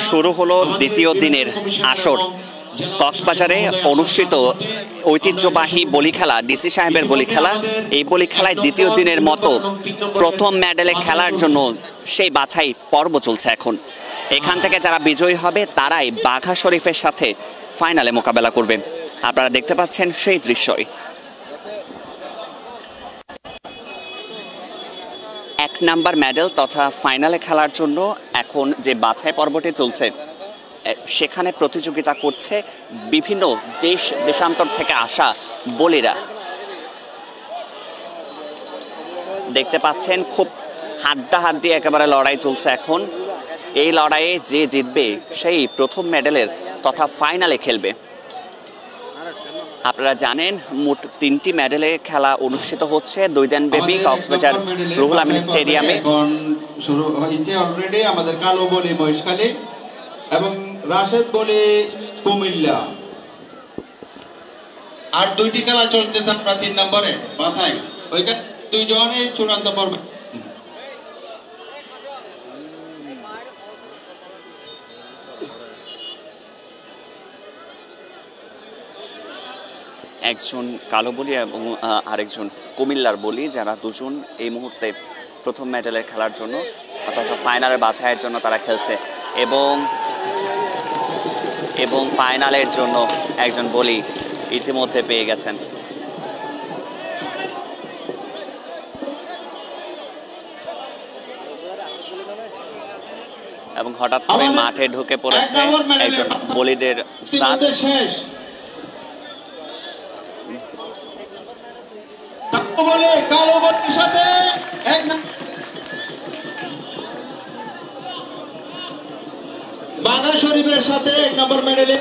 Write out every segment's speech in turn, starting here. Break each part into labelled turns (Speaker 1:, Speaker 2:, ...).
Speaker 1: শুরু হলো দ্বিতীয় দিনের আসর। কক্সবাজারে অনুষ্ঠিত ঐতিহ্যবাহী বলি খেলা, ডিসি সাহেবের বলি খেলা। এই বলি খেলায় দ্বিতীয় দিনের মতো প্রথম মেডেলে খেলার জন্য সেই বাছাই পর্ব চলছে এখন। এখান থেকে যারা বিজয়ী হবে তারাই বাঘা শরীফের সাথে ফাইনালে মোকাবেলা করবে। আপনারা দেখতে পাচ্ছেন সেই দৃশ্যই। এক নাম্বার মেডেল তথা ফাইনালে খেলার জন্য এখন যে বাছাই পর্বটি চলছে সেখানে প্রতিযোগিতা করছে বিভিন্ন দেশান্তর থেকে আসা বলিরা। দেখতে পাচ্ছেন খুব হাড্ডাহাড্ডি একেবারে লড়াই চলছে এখন। এই লড়াইয়ে যে জিতবে সেই প্রথম মেডেলের তথা ফাইনালে খেলবে। আপনারা জানেন মোট 3টি মেডেলে খেলা অনুষ্ঠিত হচ্ছে 2 দিনব্যাপী কক্সবাজার রুহুল আমিন স্টেডিয়ামে।
Speaker 2: শুরু হয়েছে অলরেডি আমাদের কালো বলি মহেশখালী এবং রাশেদ বলি কুমিল্লা। আর 2টি খেলা চলতেছে আমরা 3 নম্বরে মাথায়। ওইখানে 2 জনই চূড়ান্ত পর্ব।
Speaker 1: একজন কালো বলি এবং আরেকজন কুমিল্লার বলি, যারা দুজন এই মুহূর্তে প্রথম মেডেলে খেলার জন্য তথা ফাইনালের বাছাইয়ের জন্য তারা খেলছে। এবং ফাইনালের জন্য একজন বলি ইতিমধ্যে পেয়ে গেছেন। এবং হঠাৎ করে মাঠে ঢুকে পড়েছে একজন বলিদের উস্তাদ।
Speaker 2: বাঘা শরীফের সাথে 1 নম্বর মেডেলে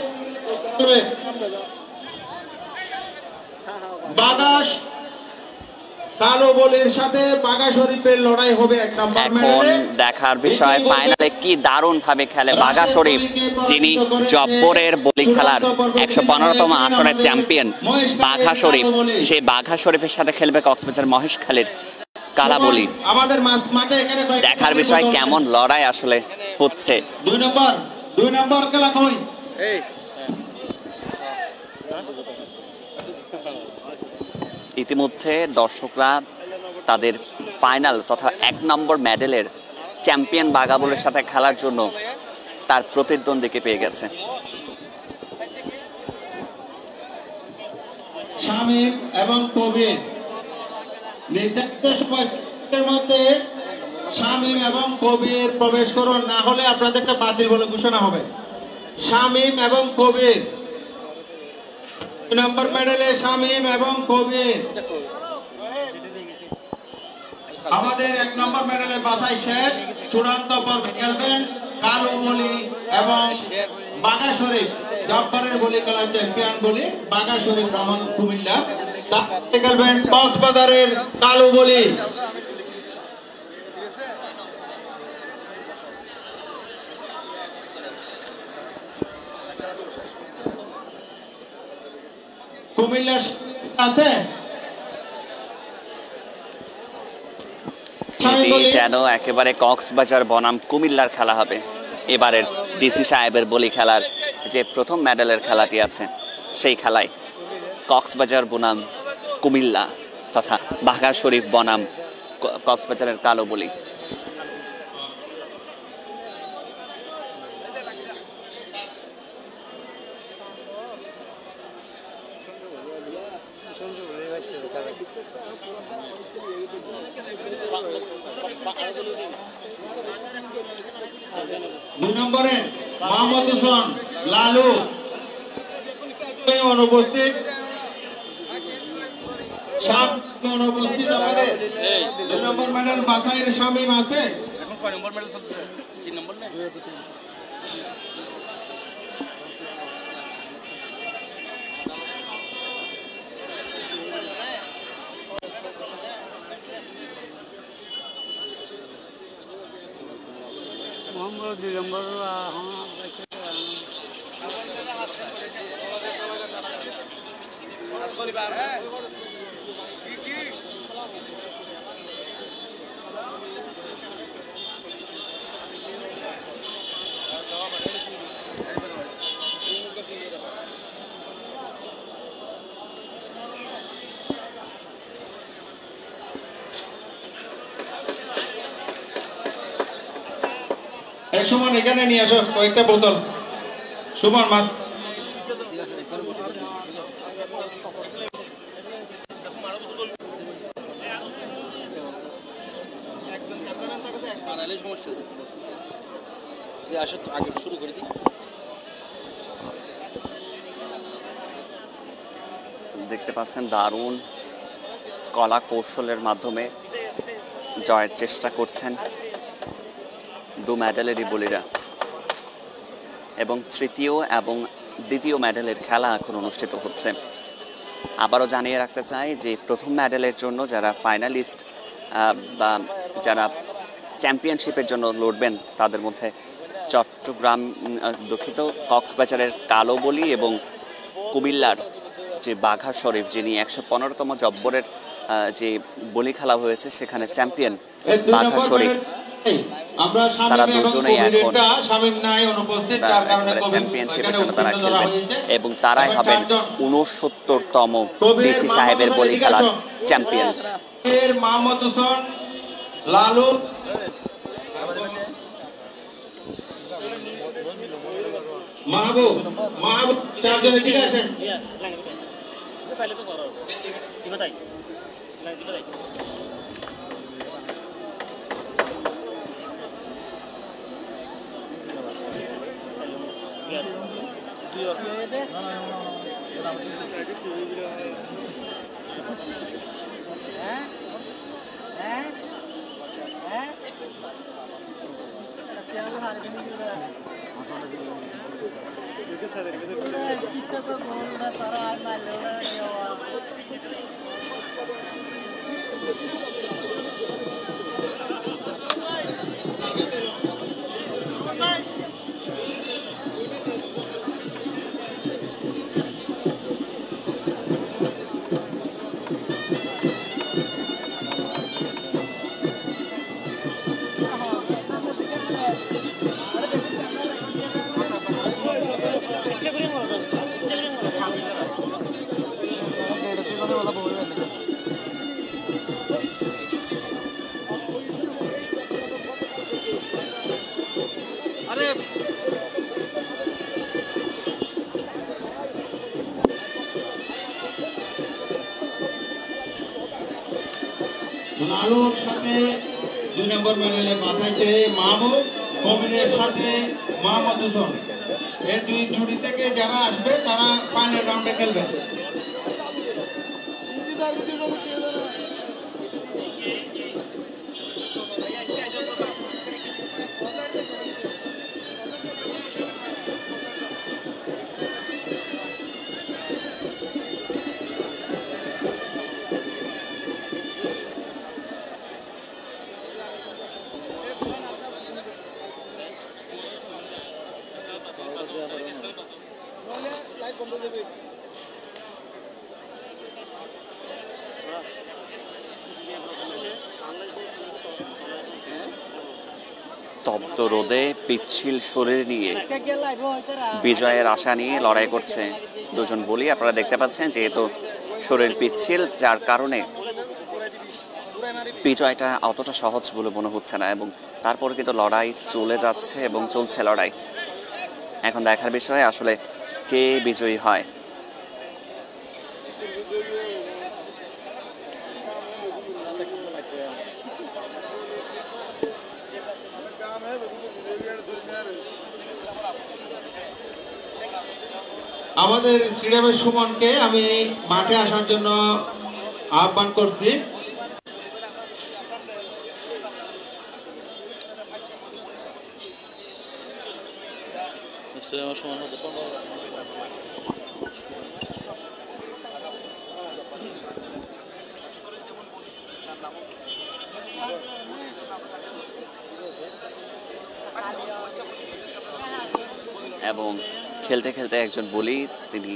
Speaker 2: কালো বলির সাথে বাঘা শরীফের লড়াই হবে 1 নম্বর মেডেলে।
Speaker 1: দেখার বিষয় ফাইনালে কি দারুণ ভাবে খেলে বাঘা শরীফ, যিনি জব্বরের বলি খেলার 115তম আসরের চ্যাম্পিয়ন বাঘা শরীফ। সেই বাঘা শরীফের সাথে খেলবে কক্সবাজার মহেশখালীর কালা বলি।
Speaker 2: আমাদের মাঠে এখানে
Speaker 1: দেখার বিষয় কেমন লড়াই আসলে হচ্ছে।
Speaker 2: 2 নম্বর খেলা কই
Speaker 1: ইতিমধ্যে দর্শকরা তাদের ফাইনাল তথা 1 নম্বর মেডেলের চ্যাম্পিয়ন বাঘা বলির সাথে খেলার জন্য তার প্রতিদ্বন্দ্বীকে পেয়ে গেছে।
Speaker 2: শামীম এবং কবির নির্ধারিত সময়ের মধ্যে শামীম এবং কবির প্রবেশ করুন, না হলে আপনাদের একটা বাতিল বলে ঘোষণা হবে। শামীম এবং কবির 2 নম্বর মেডেলে শামীম এবং কবির। আমাদের 1 নম্বর মেডেলে বাছাই শেষ। চূড়ান্ত পর্বে খেলবেন কালো বলি এবং বাঘা শরীফ। জব্বরের বলি খেলার চ্যাম্পিয়ন বলি বাঘা শরীফ রহমান কুমিল্লা। তারপরে খেলবেন কক্সবাজারের কালো বলি। কুমিল্লার আছে
Speaker 1: যেন একেবারে কক্সবাজার বনাম কুমিল্লার খেলা হবে। এবারের ডিসি সাহেবের বলি খেলার যে প্রথম মেডেলের খেলাটি আছে সেই খেলায় কক্সবাজার বনাম কুমিল্লা তথা বাঘা শরীফ বনাম কক্সবাজারের কালো বলি।
Speaker 2: দুই নম্বরে মোহাম্মদ হোসেন লালু অনুপস্থিত। অনুপস্থিত আমাদের 2 নম্বর মেডেল বাছাইয়ের শামীম আছে। এখন কয় নম্বর মেডেল চলছে? 3 নম্বর না?
Speaker 3: मोहम्मद 2 नंबर
Speaker 2: এই সুমন এখানে নিয়ে আসো কয়েকটা বোতল। সুমন মাছ
Speaker 1: দেখতে পাচ্ছেন দারুণ কলা কৌশলের মাধ্যমে জয়ের চেষ্টা করছেন দু মেডেলেরই বলিরা, এবং তৃতীয় এবং দ্বিতীয় মেডেলের খেলা এখন অনুষ্ঠিত হচ্ছে। আবারও জানিয়ে রাখতে চাই যে প্রথম মেডেলের জন্য যারা ফাইনালিস্ট বা যারা চ্যাম্পিয়নশিপের জন্য লড়বেন তাদের মধ্যে চট্টগ্রাম দুঃখিত কক্সবাজারের কালো বলি এবং কুমিল্লার যে বাঘা শরীফ, যিনি 115তম জব্বরের যে বলি খেলা হয়েছে সেখানে চ্যাম্পিয়ন বাঘা শরীফ, তারা দুজনেই এখন চ্যাম্পিয়নশিপের জন্য তারা খেলবেন এবং তারাই হবেন 69তম ডিসি সাহেবের বলি খেলার চ্যাম্পিয়ন।
Speaker 2: মাহমুদ হোসেন লালু মাহবুব মাহবুব চারজন এদিকে আসেন। লালুর সাথে 2 নম্বর মেডেলে মাথাইতে মাহবুব, কবিরের সাথে মাহমুদ হোসেন, এই দুই জুড়ি থেকে যারা আসবে তারা ফাইনাল রাউন্ডে খেলবে।
Speaker 1: তপ্ত রোদে পিচ্ছিল শরীর নিয়ে বিজয়ের আশা নিয়ে লড়াই করছে দুজন বলি। আপনারা দেখতে পাচ্ছেন যেহেতু শরীর পিচ্ছিল, যার কারণে বিজয়টা অতটা সহজ বলে মনে হচ্ছে না, এবং তারপর কিন্তু লড়াই চলে যাচ্ছে এবং চলছে লড়াই। এখন দেখার বিষয় আসলে কে বিজয়ী হয়।
Speaker 2: আমাদের স্টেডিয়ামের সুমনকে আমি মাঠে আসার জন্য আহ্বান করছি।
Speaker 1: এবং খেলতে খেলতে একজন বলি তিনি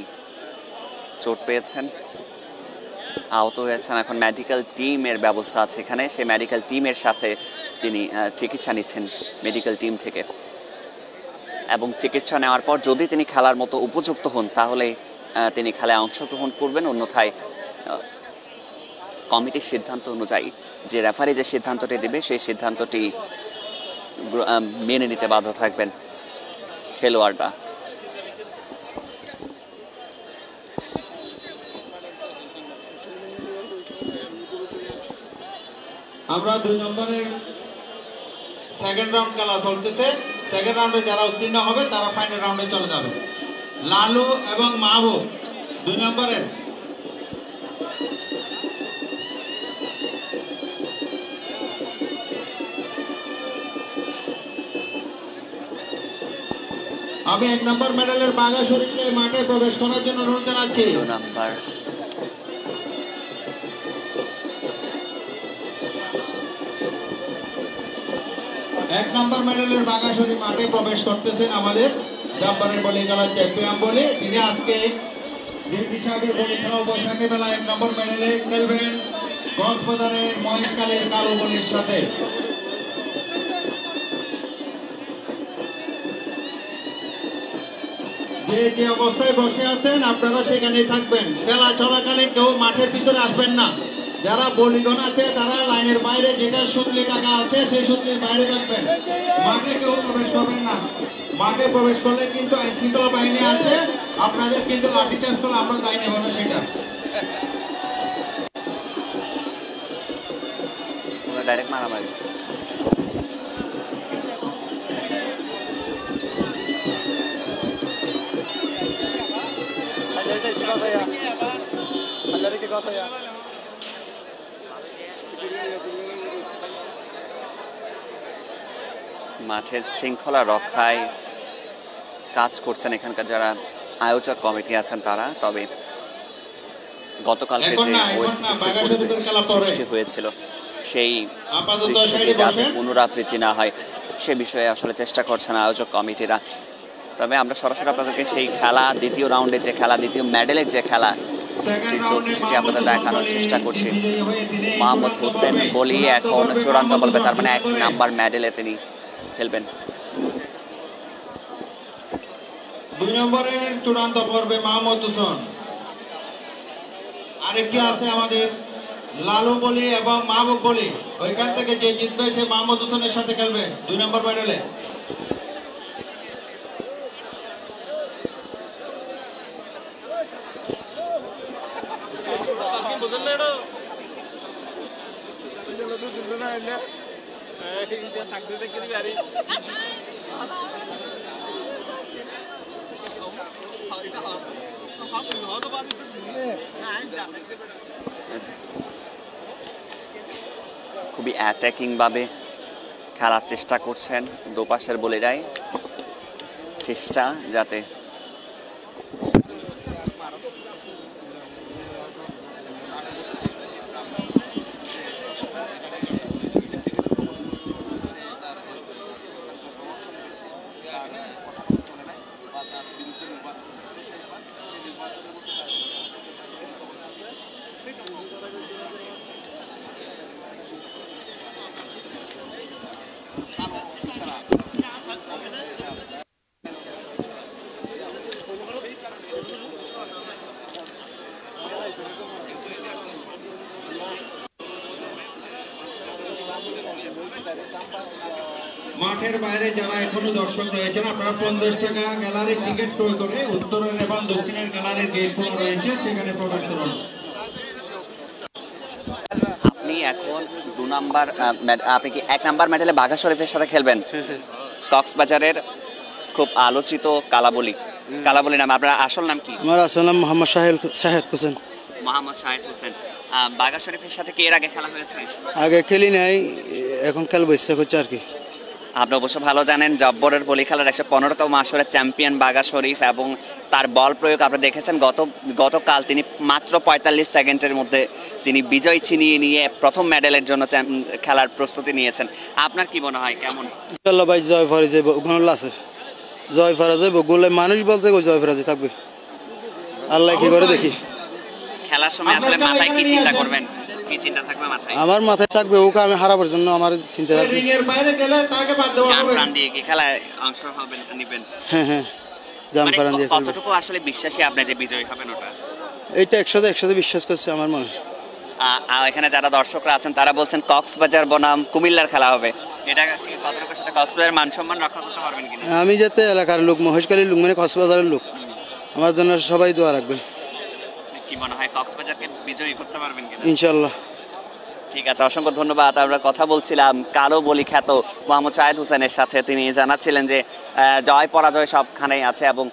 Speaker 1: চোট পেয়েছেন, আহত হয়েছেন। এখন মেডিকেল টিমের ব্যবস্থা আছে এখানে, সেই মেডিকেল টিমের সাথে তিনি চিকিৎসা নিচ্ছেন মেডিকেল টিম থেকে, এবং চিকিৎসা নেওয়ার পর যদি তিনি খেলার মতো উপযুক্ত হন তাহলে তিনি খেলায় অংশগ্রহণ করবেন। অন্যথায় কমিটির সিদ্ধান্ত অনুযায়ী যে রেফারি যে সিদ্ধান্তটি দেবে সেই সিদ্ধান্তটি মেনে নিতে বাধ্য থাকবেন খেলোয়াড়রা।
Speaker 2: আমরা 2 নম্বরের সেকেন্ড রাউন্ড খেলা চলতেছে। সেকেন্ড রাউন্ডে যারা উত্তীর্ণ হবে তারা ফাইনাল রাউন্ডে চলে যাবে। লালু এবং মাহবুব 2 নম্বরের। আমি 1 নম্বর মেডেলের বাঘা শরীফকে মাঠে প্রবেশ করার জন্য অনুরোধ জানাচ্ছি।
Speaker 1: 2 নম্বর
Speaker 2: 1 নম্বর মেডেলের বাঘা শরীফ মাঠে প্রবেশ করতেছেন আমাদের জাম্পারের বলি খেলার চ্যাম্পিয়ন বলে। তিনি আজকে ডিসি সাহেবের বলি খেলা বৈশাখী মেলা 1 নম্বর মেডেলে খেলবেন কক্সবাজারের মহেশখালীর কালো বলির সাথে। যে অবস্থায় বসে আছেন আপনারা সেখানেই থাকবেন। খেলা চলাকালীন কেউ মাঠের ভিতরে আসবেন না। যারা বলিগণ আছে তারা লাইনের বাইরে যেটা সুতলি টাকা আছে সেই সুতলির বাইরে থাকবেন। মাঠে কেউ প্রবেশ করবেন না। মাঠে প্রবেশ করলে কিন্তু আইন শৃঙ্খলা বাহিনী আছে, আপনাদের কিন্তু লাঠিচার্জ করলে আমরা দায় নেব না সেটা।
Speaker 1: ডাইরেক্ট মারামারি। মাঠের শৃঙ্খলা রক্ষায় কাজ করছেন এখানকার যারা আয়োজক কমিটি আছেন তারা। তবে গতকালকে যে সৃষ্টি হয়েছিল সেই দৃশ্যটি যাতে পুনরাবৃত্তি না হয় সে বিষয়ে আসলে চেষ্টা করছেন আয়োজক কমিটিরা। তবে আমরা সরাসরি আপনাদেরকে সেই খেলা দ্বিতীয় রাউন্ডে যে খেলা দ্বিতীয় মেডেলের যে খেলা সেটি আপনাদের দেখানোর চেষ্টা করছি। মোহাম্মদ হোসেন বলি এখন চূড়ান্ত বলবে, তার মানে 1 নাম্বার মেডেলে তিনি খেলবেন।
Speaker 2: 2 নম্বরের চূড়ান্ত পর্বে মোহাম্মদ হোসেন। আরেকটি আছে আমাদের লালু বলি এবং মাহবুব বলি। ওইখান থেকে যে জিতবে সে মোহাম্মদ হোসেনের সাথে খেলবে 2 নম্বর মেডেলে।
Speaker 1: খুবই অ্যাটাকিং ভাবে খেলার চেষ্টা করছেন দুপাশের বলিরাই। চেষ্টা যাতে
Speaker 2: মাঠের বাইরে যারা এখনো দর্শক রয়েছেন আপনারা 50 টাকা গ্যালারির টিকিট ক্রয় করে উত্তরের এবং দক্ষিণের গ্যালারির গেট খোলা রয়েছে সেখানে প্রবেশ করুন।
Speaker 1: আপনি এখন 2 নাম্বার আপনি কি 1 নাম্বার মেডেলে বাঘা শরীফের সাথে খেলবেন? কক্সবাজারের খুব আলোচিত কালাবলি নাম। আপনার আসল নাম কি?
Speaker 3: আমার আসল নাম মোহাম্মদ শাহেদ হোসেন।
Speaker 1: মোহাম্মদ শাহেদ হোসেন। বাঘা শরীফের সাথে কি এর আগে খেলা হয়েছে?
Speaker 3: আগে খেলি নাই, এখন খেলবো ইচ্ছা করছে আর কি।
Speaker 1: আপনি অবশ্য ভালো জানেন জব্বরের বলি খেলার 115তম আসরের চ্যাম্পিয়ন বাঘা শরীফ এবং তার বল প্রয়োগ আপনি দেখেছেন। গতকাল তিনি মাত্র 45 সেকেন্ডের মধ্যে তিনি বিজয় ছিনিয়ে নিয়ে প্রথম মেডেলের জন্য খেলার প্রস্তুতি নিয়েছেন। আপনার কি মনে হয় কেমন?
Speaker 3: ইনশাআল্লাহ ভাই জয় ফরাজ যাবে, ওখানে আছে জয় ফরাজ যাবে, গোলে মানুষ বলতে জয় ফরাজ থাকবে, আল্লাহ কি করে দেখি।
Speaker 1: খেলার সময় আসলে মাথায় কি চিন্তা করবেন? কি চিন্তা থাকবে মাথায়?
Speaker 3: আমার মাথায় থাকবে ওকে আমি হারাবার জন্য আমার চিন্তা থাকবে।
Speaker 2: রিং এর বাইরে গেলে তাকে বাদ দেওয়া হবে।
Speaker 1: জান দিয়ে কি খেলায় অংশ নেবেন?
Speaker 3: হ্যাঁ জান প্রাণ দিয়ে খেলবো।
Speaker 1: কতটুকু আসলে বিশ্বাসী আপনি যে বিজয়ী হবেন ওটা?
Speaker 3: এইটা 100% বিশ্বাস করছে আমার মনে।
Speaker 1: এখানে যারা দর্শকরা আছেন তারা বলছেন কক্সবাজার বনাম কুমিল্লার খেলা হবে, এটা কি কতটুকু সাথে কক্সবাজার মান সম্মান রক্ষা করতে পারবেন কিনা?
Speaker 3: আমি যাতে এলাকার লোক, মহেশখালীর লোক, মানে কক্সবাজারের লোক, আমার জন্য সবাই দোয়া রাখবেন।
Speaker 1: কি মনে হয় কক্সবাজারকে বিজয়ী করতে পারবেন কিনা?
Speaker 3: ইনশাল্লাহ।
Speaker 1: ঠিক আছে, অসংখ্য ধন্যবাদ। আমরা কথা বলছিলাম কালো বলি খ্যাত মোহাম্মদ শাহেদ হোসেনের সাথে। তিনি জানাচ্ছিলেন যে জয় পরাজয় সবখানেই আছে এবং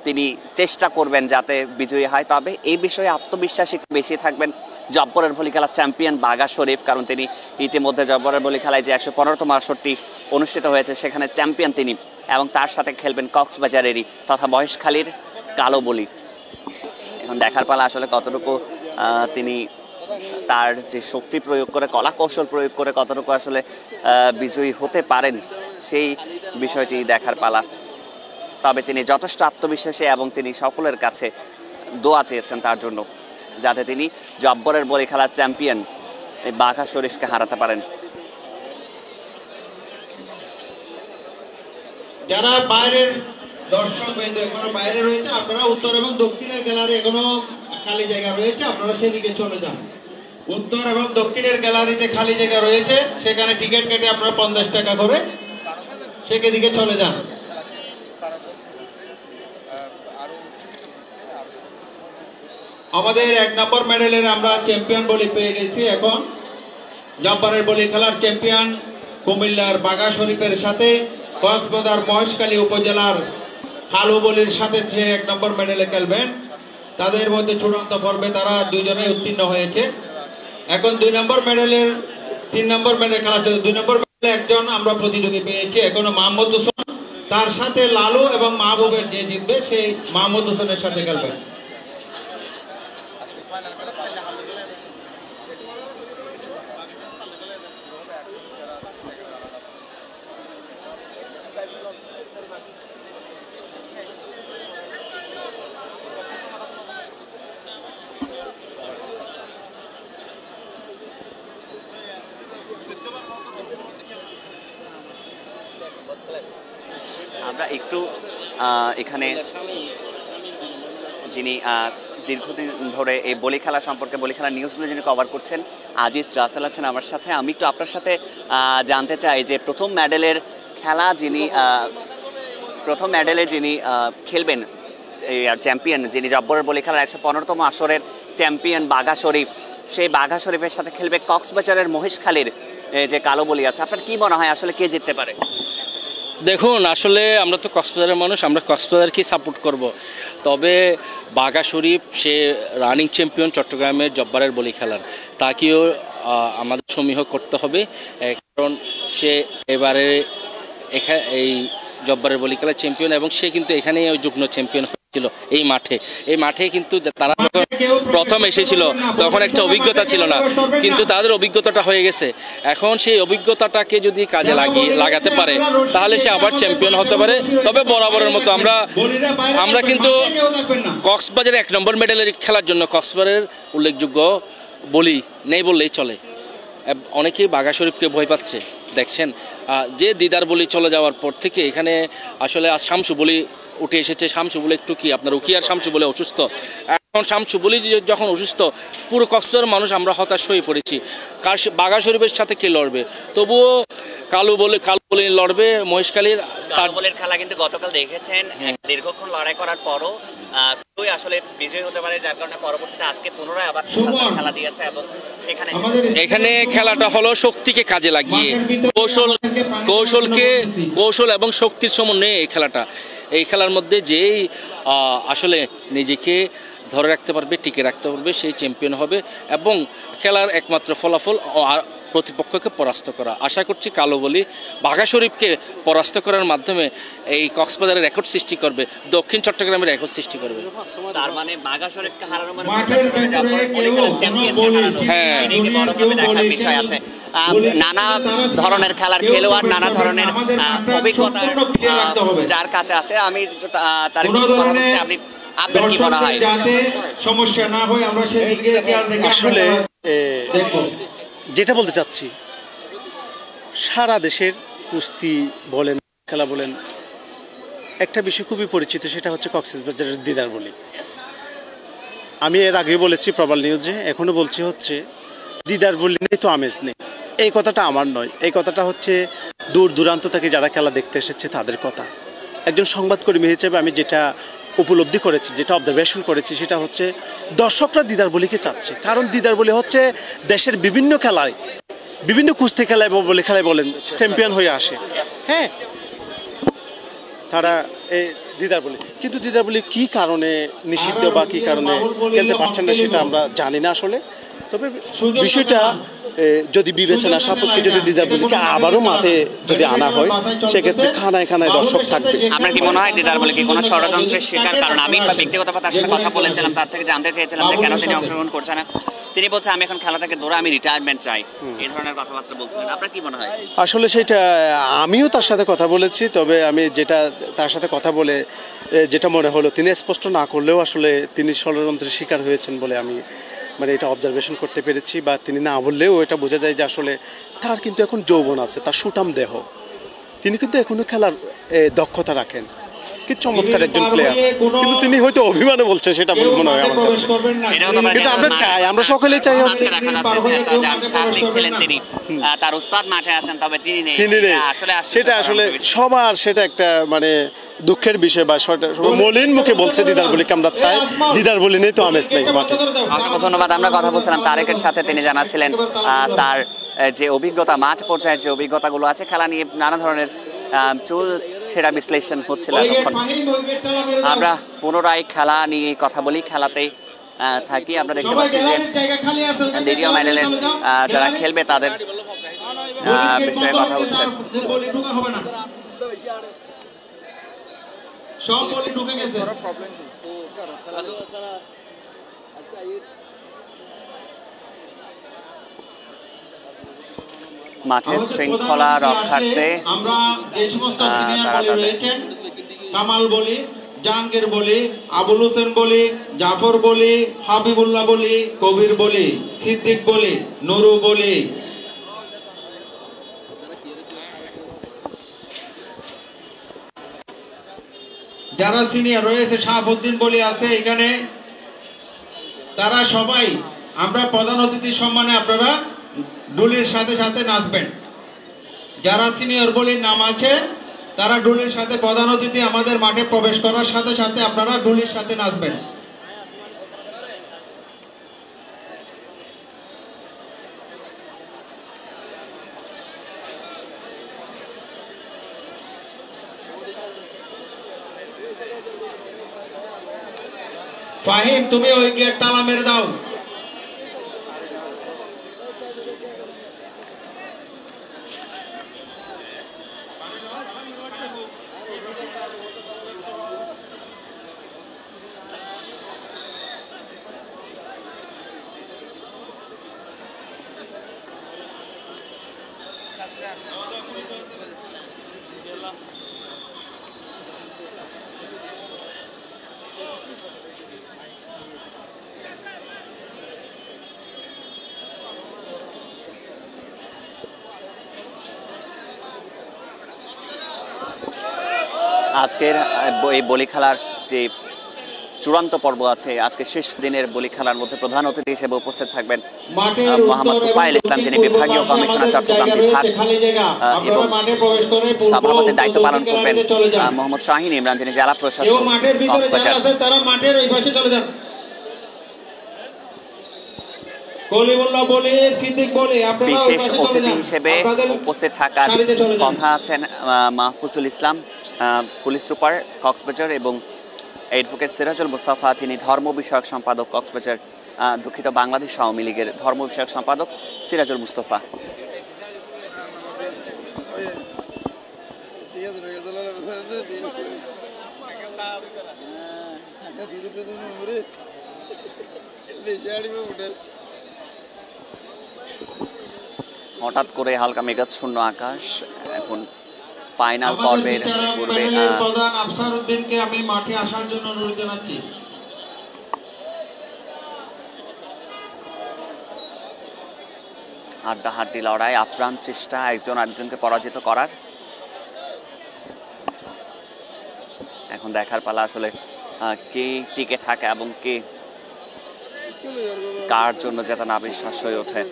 Speaker 1: তিনি চেষ্টা করবেন যাতে বিজয়ী হয়। তবে এই বিষয়ে আত্মবিশ্বাসী বেশি থাকবেন জব্বরের বলি খেলার চ্যাম্পিয়ন বাঘা শরীফ, কারণ তিনি ইতিমধ্যে জব্বরের বলি খেলায় যে 115তম আসরটি অনুষ্ঠিত হয়েছে সেখানে চ্যাম্পিয়ন তিনি, এবং তার সাথে খেলবেন কক্সবাজারেরই তথা মহেশখালীর কালো বলি। এখন দেখার পালা আসলে কতটুকু তিনি তার যে শক্তি প্রয়োগ করে, কলা কৌশল প্রয়োগ করে কতটুকু আসলে বিজয়ী হতে পারেন সেই বিষয়টি দেখার পালা। তবে তিনি যথেষ্ট আত্মবিশ্বাসী এবং তিনি সকলের কাছে দোয়া চেয়েছেন তার জন্য, যাতে তিনি জব্বরের বলি খেলার চ্যাম্পিয়ন এই বাঘা শরীফকে হারাতে পারেন।
Speaker 2: যারা বাইরের দর্শক বৃন্দ এখনো বাইরে রয়েছে, আপনারা উত্তর এবং দক্ষিণের গ্যালারি এখনো খালি জায়গা রয়েছে, আপনারা সেদিকে চলে যান। উত্তর এবং দক্ষিণের গ্যালারিতে খালি জায়গা রয়েছে, সেখানে টিকিট কেটে আপনারা 50 টাকা করে সেদিকে চলে যান। আমাদের 1 নম্বর মেডেলের আমরা চ্যাম্পিয়ন বলি পেয়ে গেছি। এখন জব্বরের বলি খেলার চ্যাম্পিয়ন কুমিল্লার বাঘা শরীফের সাথে কক্সবাজার মহেশখালী উপজেলার কালো বলির সাথে সে 1 নম্বর মেডেলে খেলবেন। তাদের মধ্যে চূড়ান্ত পর্বে তারা দুজনে উত্তীর্ণ হয়েছে। এখন 2 নম্বর মেডেলের 3 নম্বর মেডেল খেলা চলছে। 2 নম্বর মেডেলে একজন আমরা প্রতিযোগী পেয়েছি, এখনো মাহমুদ হোসেন, তার সাথে লালু এবং মাহবুবের যে জিতবে সেই মাহমুদ হোসেনের সাথে খেলবেন।
Speaker 1: আমরা একটু এখানে যিনি দীর্ঘদিন ধরে এই বলি খেলা সম্পর্কে, বলি খেলার নিউজগুলো যিনি কভার করছেন, আজিজ রাসেল আছেন আমার সাথে। আমি একটু আপনার সাথে জানতে চাই যে প্রথম মেডেলের খেলা যিনি খেলবেন আর চ্যাম্পিয়ন, যিনি জব্বরের বলি খেলার 115তম আসরের চ্যাম্পিয়ন বাঘা শরীফ, সেই বাঘা শরীফের সাথে খেলবে কক্সবাজারের মহেশখালীর যে কালো বলি আছে। আপনার কি মনে হয় আসলে কে জিততে পারে?
Speaker 4: দেখুন, আসলে আমরা তো কক্সবাজারের মানুষ, আমরা কক্সবাজারকেই সাপোর্ট করব। তবে বাঘা শরীফ সে রানিং চ্যাম্পিয়ন চট্টগ্রামের জব্বরের বলি খেলার, তাকেও আমাদের সমীহ করতে হবে, কারণ সে এবারে এই জব্বরের বলি খেলার চ্যাম্পিয়ন এবং সে কিন্তু এখানেই যুগ্ম চ্যাম্পিয়ন হয়েছিল এই মাঠে কিন্তু তারা যখন প্রথম এসেছিল তখন একটা অভিজ্ঞতা ছিল না, কিন্তু তাদের অভিজ্ঞতাটা হয়ে গেছে। এখন সেই অভিজ্ঞতাটাকে যদি কাজে লাগাতে পারে তাহলে সে আবার চ্যাম্পিয়ন হতে পারে। তবে বরাবরের মতো আমরা কিন্তু কক্সবাজারের 1 নম্বর মেডেলের খেলার জন্য কক্সবাজারের উল্লেখযোগ্য বলি নেই বললেই চলে। অনেকেই বাঘা শরীফকে ভয় পাচ্ছে, দেখছেন যে দিদার বলি চলে যাওয়ার পর থেকে এখানে আসলে আজ শামসু বলি উঠে এসেছে। শামসু বলে একটু কি আপনার উকিয়ার শামসু বলে অসুস্থ, এখন শামসু বলি যখন অসুস্থ পুরো কক্সবাজারের মানুষ আমরা হতাশ হয়ে পড়েছি। বাঘা শরীফের সাথে কে লড়বে? তবুও কালো বলে লড়বে মহেশখালীর।
Speaker 1: তার বলের খেলা কিন্তু গতকাল দেখেছেন, দীর্ঘক্ষণ লড়াই করার পরও কেউই আসলে বিজয়ী হতে পারে, যার কারণে পরবর্তীতে আজকে পুনরায় আবার খেলা দিয়েছে এবং
Speaker 4: এখানে খেলাটা হলো শক্তিকে কাজে লাগিয়ে কৌশল এবং শক্তির সমন্বয়ে এই খেলাটা। এই খেলার মধ্যে যেই আসলে নিজেকে ধরে রাখতে পারবে, টিকে রাখতে পারবে, সেই চ্যাম্পিয়ন হবে এবং খেলার একমাত্র ফলাফল প্রতিপক্ষকে পরাস্ত করা। আশা করছি কালো বলি বাঘা শরীফকে পরাস্ত করার মাধ্যমে এই কক্সবাজারের রেকর্ড সৃষ্টি করবে, দক্ষিণ চট্টগ্রামের রেকর্ড সৃষ্টি করবে।
Speaker 1: তার মানে বাঘা শরীফকে হারানো মানে বিষয় আছে। নানা ধরনের খেলার খেলোয়াড়, নানা ধরনের অভিজ্ঞতা যার কাছে আছে। আমি তার আপনি আপনার কি মনে হয়?
Speaker 2: যাতে সমস্যা না হয় আমরা সেদিকে
Speaker 5: আসলে যেটা বলতে চাচ্ছি, সারা দেশের কুস্তি বলেন, খেলা বলেন, একটা বিষয় খুবই পরিচিত, সেটা হচ্ছে কক্সবাজারের দিদার বলি। আমি এর আগে বলেছি প্রবাল নিউজে, এখনও বলছি হচ্ছে দিদার বলি নেই তো আমেজ নেই। এই কথাটা আমার নয়, এই কথাটা হচ্ছে দূর দূরান্ত থেকে যারা খেলা দেখতে এসেছে তাদের কথা। একজন সংবাদকর্মী হিসেবে আমি যেটা উপলব্ধি করেছি, যেটা অবজারভেশন করেছি, সেটা হচ্ছে দর্শকরা দিদার বলিকে চাচ্ছে। কারণ দিদার বলি হচ্ছে দেশের বিভিন্ন খেলায়, বিভিন্ন কুস্তি খেলায় বা বলি খেলায় বলেন চ্যাম্পিয়ন হয়ে আসে। হ্যাঁ, তারা এই দিদার বলি, কিন্তু দিদার বলি কী কারণে নিষিদ্ধ বা কী কারণে খেলতে পারছেন না সেটা আমরা জানি না আসলে। তবে বিষয়টা যদি বিবেচনা সাপেক্ষে যদি দিদার বলিকে আবারও মাঠে যদি আনা হয়, সেক্ষেত্রে খানায় খানায় দর্শক থাকবে।
Speaker 1: আপনার কি মনে হয় দিদার বলি কি কোনো ষড়যন্ত্রের শিকার? কারণ আমি ব্যক্তিগতভাবে তার সাথে কথা বলেছিলাম, তার থেকে জানতে চেয়েছিলাম যে কেন তিনি অংশগ্রহণ করছে না। তিনি বলছে আমি এখন খেলা থেকে দৌড়ে আমি রিটায়ারমেন্ট চাই, এই ধরনের কথাবার্তা বলছিলেন। আপনার কি মনে হয়?
Speaker 5: আসলে সেটা আমিও তার সাথে কথা বলেছি, তবে আমি যেটা তার সাথে কথা বলে যেটা মনে হলো, তিনি স্পষ্ট না করলেও আসলে তিনি ষড়যন্ত্রের শিকার হয়েছেন বলে আমি মানে এটা অবজারভেশন করতে পেরেছি। বা তিনি না বললেও এটা বোঝা যায় যে আসলে তার কিন্তু এখন যৌবন আছে, তার সুঠাম দেহ, তিনি কিন্তু এখনো খেলার দক্ষতা রাখেন, কি চমৎকার একজন প্লেয়ার। কিন্তু তিনি হয়তো অভিমানে বলছে, সেটা মনে হয় আমার কাছে। কিন্তু আমরা চাই, আমরা সকলে চাই হচ্ছে
Speaker 1: তিনি তার উস্তাদ মাঠে আছেন, তবে তিনি নেই।
Speaker 5: সেটা আসলে সবার সেটা একটা মানে দুঃখের বিষয়। বা মলিন মুখে বলছে দিদার বলিকে আমরা চাই, দিদার বলি নেই তো আমেজ নেই মাঠে।
Speaker 1: অসংখ্য ধন্যবাদ। আমরা কথা বলছিলাম তারেকের সাথে, তিনি জানাচ্ছিলেন তার যে অভিজ্ঞতা, মাঠ পর্যায়ের যে অভিজ্ঞতাগুলো আছে খেলা নিয়ে নানা ধরনের চুল ছেঁড়া বিশ্লেষণ হচ্ছিল। তখন আমরা পুনরায় খেলা নিয়ে কথা বলি, খেলাতেই থাকি। আমরা দেখতে পাচ্ছি যে দ্বিতীয় মেডেলের যারা খেলবে তাদের বিষয়ে কথা হচ্ছে। মাঠের শৃঙ্খলা রক্ষার্থে
Speaker 2: আমরা যে সমস্ত সিনিয়র বলি রয়েছেন, কামাল বলি, জাহাঙ্গীর বলি, আবুল হোসেন বলি, জাফর বলি, হাবিবুল্লাহ বলি, কবির বলি, সিদ্দিক বলি, নুরু বলি, যারা সিনিয়র রয়েছে, শাহাবুদ্দিন বলি আছে এখানে, তারা সবাই আমরা প্রধান অতিথি সম্মানে আপনারা ডুলির সাথে সাথে নাচবেন। যারা সিনিয়র বলির নাম আছে তারা ডুলির সাথে প্রধান অতিথি আমাদের মাঠে প্রবেশ করার সাথে সাথে আপনারা ডুলির সাথে নাচবেন। ফাহিম, তুমি ওই গেট তালা মেরে দাও।
Speaker 1: আজকের এই বলি খেলার যে চূড়ান্ত পর্ব আছে, আজকে শেষ দিনের বলি খেলার মধ্যে প্রধান অতিথি হিসেবে উপস্থিত থাকবেন মোহাম্মদ তুফাইল ইসলাম, যিনি বিভাগীয় কমিশনার চট্টগ্রাম বিভাগ, এবং সভাপতির দায়িত্ব পালন করবেন মোহাম্মদ শাহিন ইমরান, যিনি জেলা প্রশাসক কক্সবাজার। বিশেষ অতিথি হিসেবে উপস্থিত থাকার কথা আছেন মাহফুজুল ইসলাম, পুলিশ সুপার কক্সবাজার, এবং অ্যাডভোকেট সিরাজুল মুস্তাফা, যিনি ধর্ম বিষয়ক সম্পাদক কক্সবাজার, দুঃখিত বাংলাদেশ আওয়ামী লীগের ধর্ম বিষয়ক সম্পাদক সিরাজুল মুস্তাফা। হঠাৎ করে হালকা মেঘাচ্ছন্ন আকাশ। এখন ফাইনাল পর্বের পূর্বে
Speaker 2: প্রধান আফসার উদ্দিনকে আমি মাঠে আসার জন্য অনুরোধ জানাচ্ছি।
Speaker 1: হাড্ডাহাড্ডি লড়াই, আপ্রাণ চেষ্টা একজন আরেকজনকে পরাজিত করার। এখন দেখার পালা আসলে কে টিকে থাকে এবং কে কার জন্য জেতা না বিশ্বাস হয়ে ওঠে।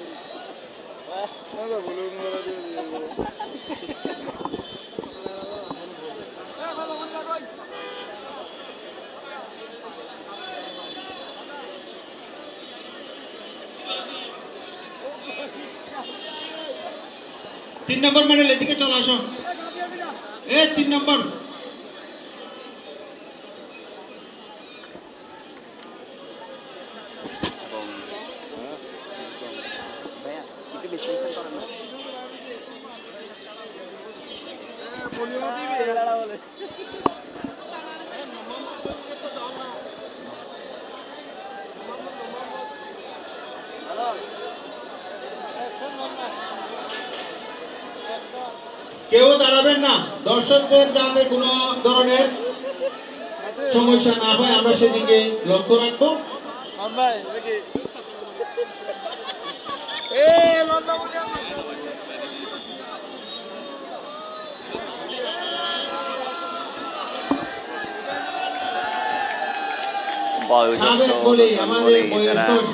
Speaker 2: তিন নম্বর মেডেল এদিকে চলে আসো। 3 নম্বর কেউ দাঁড়াবেন না, দর্শকদের যাতে কোনো ধরনের সমস্যা না হয় আমরা সেদিকে লক্ষ্য রাখবো।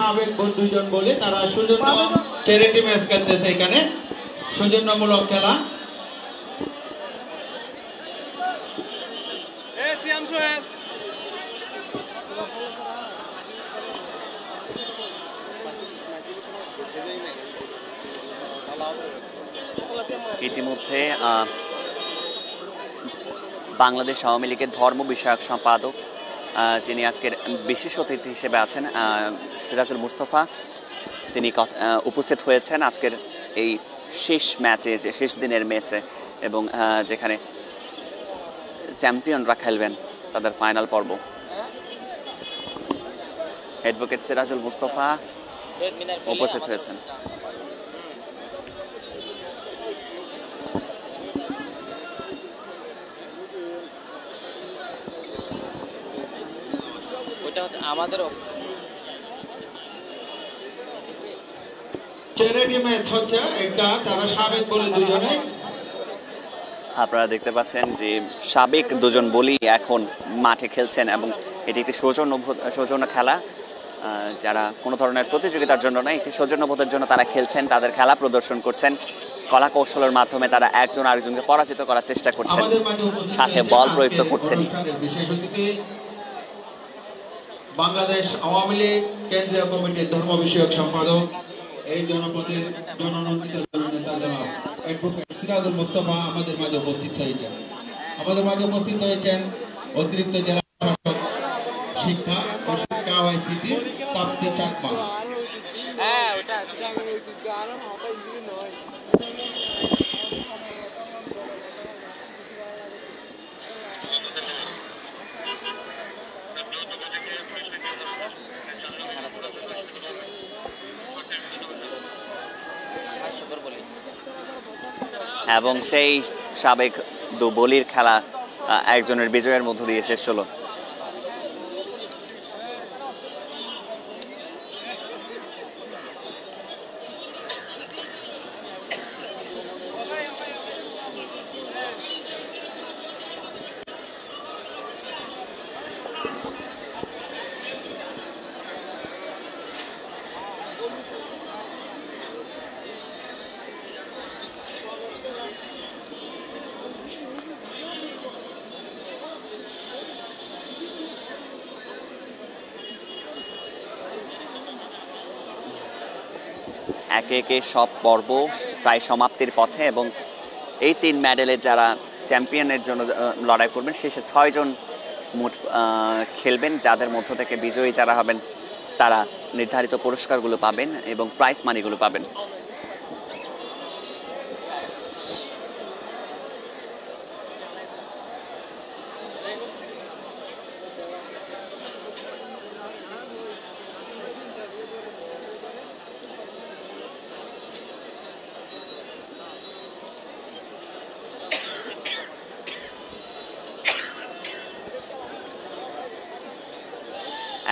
Speaker 2: সাবেক দুইজন বলে তারা সৌজন্য চ্যারিটি ম্যাচ খেলতেছে, এখানে সৌজন্যমূলক খেলা।
Speaker 1: ইতিমধ্যে বাংলাদেশ আওয়ামী লীগের ধর্ম বিষয়ক সম্পাদক যিনি আজকের বিশেষ অতিথি হিসেবে আছেন সিরাজুল মুস্তফা, তিনি উপস্থিত হয়েছেন আজকের এই শেষ ম্যাচে, যে শেষ দিনের ম্যাচে, এবং যেখানে চ্যাম্পিয়নরা খেলবেন তাদের ফাইনাল পর্ব। অ্যাডভোকেট সিরাজুল মুস্তফা উপস্থিত হয়েছেন।
Speaker 6: আমাদেরও
Speaker 2: চ্যারিটি ম্যাচ হচ্ছে একটা, যারা সাবেক বলে দুজনে
Speaker 1: আপনারা দেখতে পাচ্ছেন যে সাবেক দুজন বলি এখন মাঠে খেলছেন, এবং এটি একটি সৌজন্য খেলা, যারা কোনো ধরনের প্রতিযোগিতার জন্য নয়, একটি সৌজন্যবোধের জন্য তারা খেলছেন, তাদের খেলা প্রদর্শন করছেন, কলা কৌশলের মাধ্যমে তারা একজন আরেকজনকে পরাজিত করার চেষ্টা করছেন, সাথে বল প্রয়োগ করছেন।
Speaker 2: বিশেষ অতিথি বাংলাদেশ আওয়ামী লীগ কেন্দ্রীয় কমিটির ধর্ম বিষয়ক সম্পাদক, এই জনপদের জননন্দিত নেতা জনাব অ্যাডভোকেট সিরাজুল মুস্তফা আমাদের মাঝে উপস্থিত হয়েছেন। অতিরিক্ত জেলা প্রশাসক শিক্ষা ও শিক্ষা আইসিটি তাপ্তি চাকমা।
Speaker 1: এবং সেই সাবেক দু বলির খেলা একজনের বিজয়ের মধ্য দিয়ে শেষ হলো। একে একে সব পর্ব প্রায় সমাপ্তির পথে, এবং এই 3 মেডেলে যারা চ্যাম্পিয়নের জন্য লড়াই করবেন শেষে 6 জন মোট খেলবেন, যাদের মধ্য থেকে বিজয়ী যারা হবেন তারা নির্ধারিত পুরস্কারগুলো পাবেন এবং প্রাইজ মানিগুলো পাবেন।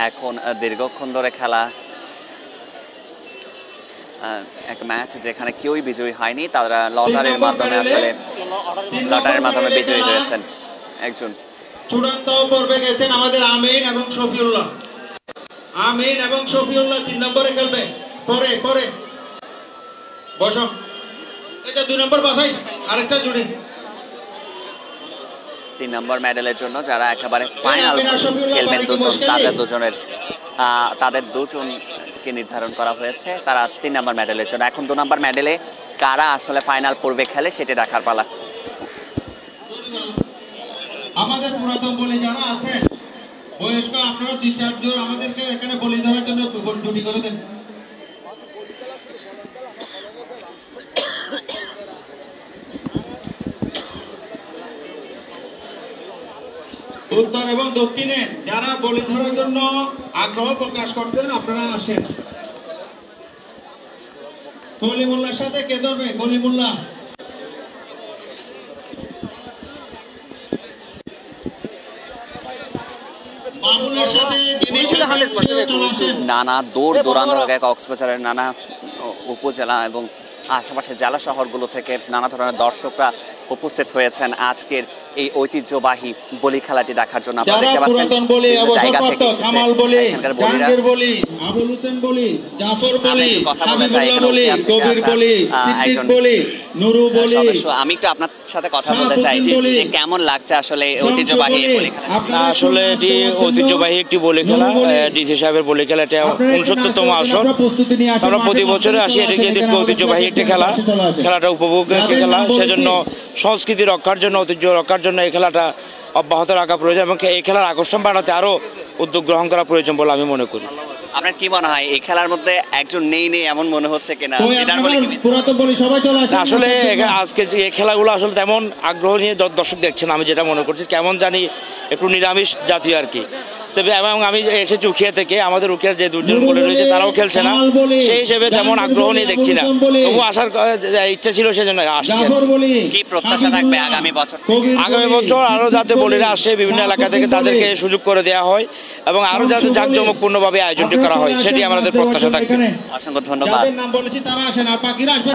Speaker 1: এখন দীর্ঘক্ষণ ধরে খেলা এক ম্যাচ, যেখানে কেউই বিজয়ী হয়নি, তারা লটারির মাধ্যমে বিজয়ী হয়েছেন। একজন
Speaker 2: চূড়ান্ত পর্বে গেছেন আমাদের আমিন এবং শফিউল্লাহ। আমিন এবং শফিউল্লাহ 3 নম্বরে খেলবে। পরে পরে বসো, এটা 2 নম্বর বাছাই, আরেকটা জুড়ে
Speaker 1: 3 নম্বর মেডেলের জন্য যারা একেবারে ফাইনাল খেলবেন দুজন, তাদের দুজনকে নির্ধারণ করা হয়েছে তারা 3 নম্বর মেডেলের জন্য। এখন 2 নম্বর মেডেলে কারা আসলে ফাইনাল পর্বে খেলে সেটা দেখার পালা।
Speaker 2: আমাদের পুরাতন বলি যারা আছেন বয়স্ক, আপনারা 2-4 জন আমাদেরকে এখানে বলি ধরার জন্য ডিউটি করে দেন। উত্তর এবং দক্ষিণে যারা বলি ধরার জন্য আগ্রহ প্রকাশ করতেন আপনারা আসেন। কলিমুল্লার সাথে কে ধরবে? কলিমুল্লাহ। বাবুলের সাথে যিনি খেলবেন সেও চলে আসেন।
Speaker 1: নানা দূর দূরান্ত থেকে কক্সবাজারের নানা উপজেলা এবং আশেপাশে জেলা শহরগুলো থেকে নানা ধরনের দর্শকরা উপস্থিত হয়েছেন আজকের এই ঐতিহ্যবাহী বলি খেলাটি দেখার জন্য। আপনারা দেখতে পাচ্ছেন
Speaker 2: অবসরপ্রাপ্ত কামাল বলি, জাহাঙ্গীর বলি, আবুল হোসেন বলি, জাফর বলি, হাবিবুল্লাহ বলি, কবির বলি, সিদ্দিক বলি, নুরু বলি।
Speaker 1: আমি একটু আপনার সাথে কথা বলতে চাই যে কেমন লাগছে আসলে ঐতিহ্যবাহী বলি খেলা?
Speaker 6: আসলে এটি ঐতিহ্যবাহী একটি বলি খেলা, ডিসি সাহেবের বলি খেলা, এটা 69তম আসর। আমরা প্রতি বছরে আসি, এটাকে ঐতিহ্যবাহী একটি খেলা, খেলাটা উপভোগের একটি খেলা। সেজন্য সংস্কৃতি রক্ষার জন্য, ঐতিহ্য রক্ষার জন্য এই খেলাটা অব্যাহত রাখা প্রয়োজন এবং এই খেলার আকর্ষণ বাড়াতে আরও উদ্যোগ গ্রহণ করা প্রয়োজন বলে আমি মনে করি।
Speaker 1: আপনার কি মনে হয় এই খেলার মধ্যে একজন নেই এমন মনে হচ্ছে কিনা?
Speaker 6: আসলে আজকে যে এই খেলাগুলো আসলে তেমন আগ্রহ নিয়ে দর্শক দেখছেন, আমি যেটা মনে করছি কেমন জানি একটু নিরামিষ জাতীয় আর কি। তবে এবং আমি এসেছি উখিয়া থেকে, আমাদের উখিয়ার যে দুজন বলে রয়েছে তারাও খেলছে না, সেই হিসেবে তেমন আগ্রহ নিয়ে দেখছি না। তবু আসার ইচ্ছা ছিল, সেজন্য আসছে।
Speaker 1: কি প্রত্যাশা থাকবে আগামী বছর?
Speaker 6: আগামী বছর আরও যাতে বলিরা আসে বিভিন্ন এলাকা থেকে, তাদেরকে সুযোগ করে দেওয়া হয় এবং আরও যাতে জাঁকজমকপূর্ণভাবে আয়োজনটি করা হয়, সেটি আমাদের প্রত্যাশা থাকবে।
Speaker 1: অসংখ্য ধন্যবাদ।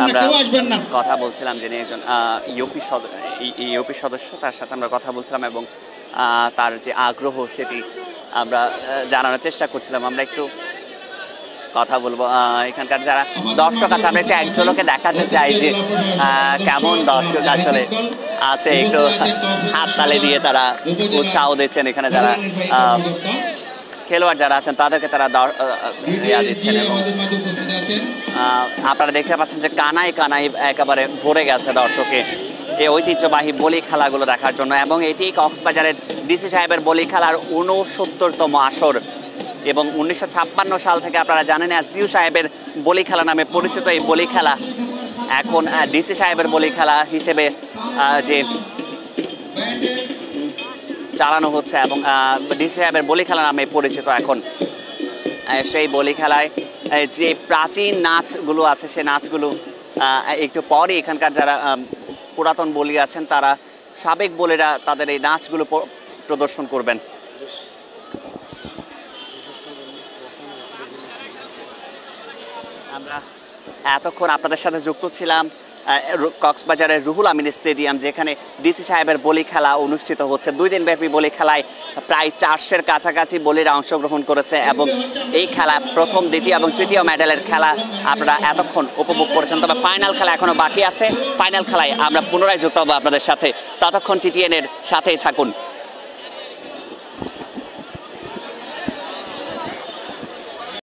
Speaker 2: আমরা
Speaker 1: কথা বলছিলাম যিনি একজন ইউপি সদস্য, তার সাথে আমরা কথা বলছিলাম এবং তার যে আগ্রহ সেটি আমরা জানানোর চেষ্টা করছিলাম। আমরা একটু কথা বলবো এখানকার যারা দর্শক আছে, আমরা একটু এক ঝলকে দেখাতে চাই যে কেমন দর্শক আসলে আছে। একটু হাততালি দিয়ে তারা উৎসাহ দিচ্ছেন, এখানে যারা খেলোয়াড় যারা আছেন তাদেরকে তারা দিচ্ছেন এবং আপনারা দেখতে পাচ্ছেন যে কানায় কানায় একেবারে ভরে গেছে দর্শকে এই ঐতিহ্যবাহী বলি খেলাগুলো দেখার জন্য। এবং এটি কক্সবাজারের ডিসি সাহেবের বলি খেলার 69তম আসর এবং 1956 সাল থেকে আপনারা জানেন এসডিও সাহেবের বলি খেলা নামে পরিচিত এই বলি খেলা এখন ডিসি সাহেবের বলি খেলা হিসেবে যে চালানো হচ্ছে এবং ডিসি সাহেবের বলি খেলা নামে পরিচিত এখন। সেই বলি খেলায় যে প্রাচীন নাচগুলো আছে সেই নাচগুলো একটু পরে এখানকার যারা পুরাতন বলি আছেন তারা সাবেক বলিরা তাদের এই নাচগুলো প্রদর্শন করবেন। আমরা এতক্ষণ আপনাদের সাথে যুক্ত ছিলাম কক্সবাজারের রুহুল আমিন স্টেডিয়াম, যেখানে ডিসি সাহেবের বলি খেলা অনুষ্ঠিত হচ্ছে। 2 দিন ব্যাপী বলি খেলায় প্রায় 400-এর কাছাকাছি বলিরা অংশগ্রহণ করেছে এবং এই খেলা প্রথম, দ্বিতীয় এবং তৃতীয় মেডেলের খেলা আপনারা এতক্ষণ উপভোগ করেছেন। তবে ফাইনাল খেলা এখনো বাকি আছে, ফাইনাল খেলায় আমরা পুনরায় যুক্ত হবো আপনাদের সাথে। ততক্ষণ টিটিএন এর সাথেই থাকুন।